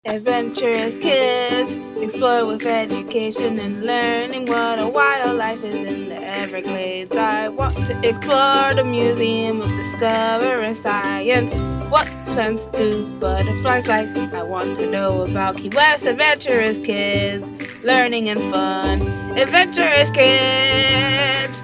Adventurous kids explore with education and learning what a wildlife is in the Everglades. I want to explore the Museum of Discovering Science. What plants do butterflies like? I want to know about Key West. Adventurous kids, learning and fun. Adventurous kids!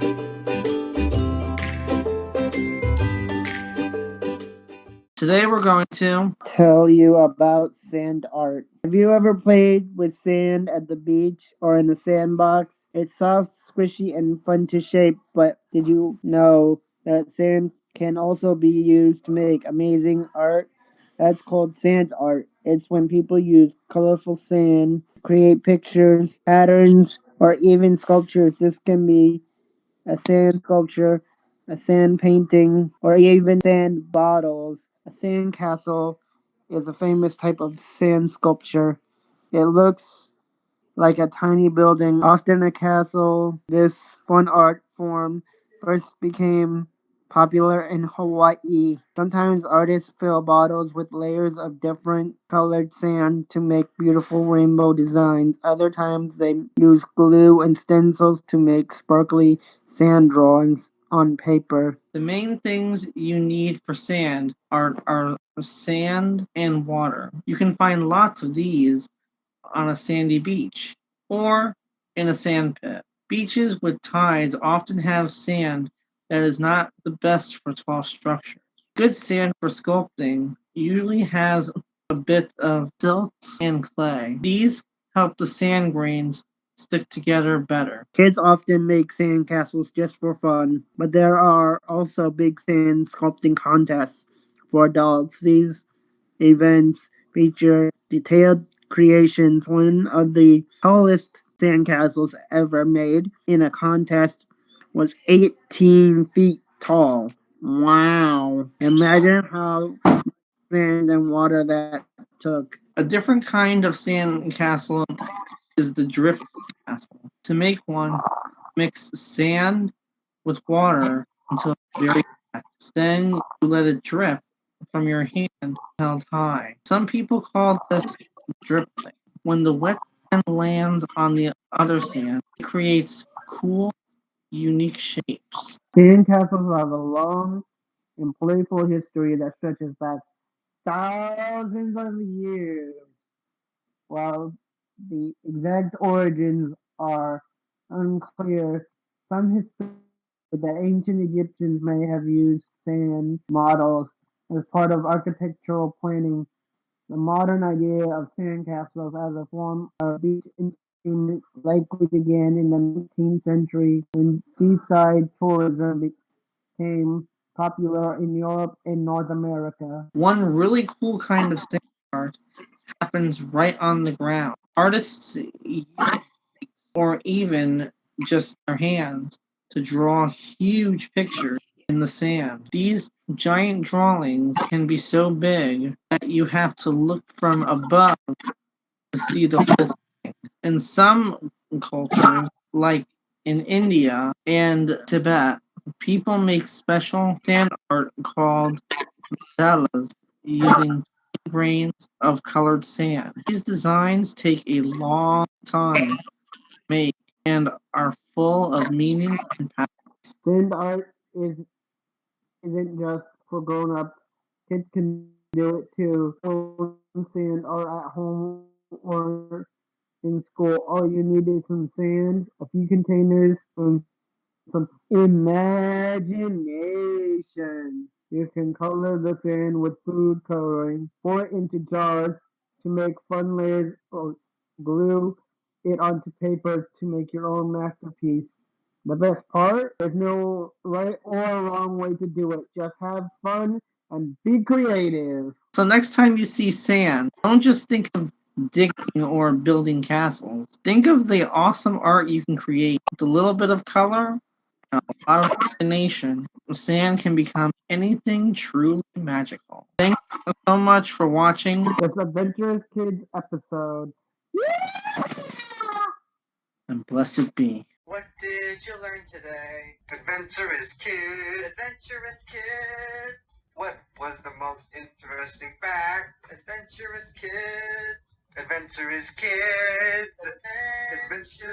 Today we're going to tell you about sand art. Have you ever played with sand at the beach or in a sandbox? It's soft, squishy, and fun to shape, but did you know that sand can also be used to make amazing art? That's called sand art. It's when people use colorful sand to create pictures, patterns, or even sculptures. This can be a sand sculpture, a sand painting, or even sand bottles. A sand castle is a famous type of sand sculpture. It looks like a tiny building, often a castle. This fun art form first became popular in Hawaii. Sometimes artists fill bottles with layers of different colored sand to make beautiful rainbow designs. Other times they use glue and stencils to make sparkly sand drawings on paper. the main things you need for sand are sand and water. You can find lots of these on a sandy beach or in a sand pit. Beaches with tides often have sand that is not the best for tall structures. Good sand for sculpting usually has a bit of silt and clay. These help the sand grains stick together better. Kids often make sand castles just for fun, but there are also big sand sculpting contests for adults. These events feature detailed creations. One of the tallest sandcastles ever made in a contest was 18 feet tall. Wow. Imagine how sand and water that took. A different kind of sand castle is the drip castle. To make one, mix sand with water until it's very wet. Then you let it drip from your hand held high. Some people call this dripping. When the wet sand lands on the other sand, it creates cool, unique shapes. Sandcastles have a long and playful history that stretches back thousands of years. While the exact origins are unclear, some historians that ancient Egyptians may have used sand models as part of architectural planning. The modern idea of sandcastles as a form of beach entertainment likely began in the 19th century when seaside tourism became popular in Europe and North America. One really cool kind of sand art happens right on the ground. Artists use or even just their hands to draw huge pictures in the sand. These giant drawings can be so big that you have to look from above to see the whole thing. In some cultures, like in India and Tibet, people make special sand art called mandalas using grains of colored sand. These designs take a long time make and are full of meaning and passion. Sand art isn't just for grown-ups. Kids can do it too. Own sand or at home or in school. All you need is some sand, a few containers, and some imagination. You can color the sand with food coloring, pour it into jars to make fun layers, or glue it onto paper to make your own masterpiece. The best part, there's no right or wrong way to do it. Just have fun and be creative. So next time you see sand, don't just think of digging or building castles. Think of the awesome art you can create with a little bit of color and a lot of imagination. Sand can become anything truly magical. Thank you so much for watching, This Adventurous Kids episode. and blessed be. What did you learn today? Adventurous kids. Adventurous kids. What was the most interesting fact? Adventurous kids. Adventurous kids. Adventurous kids.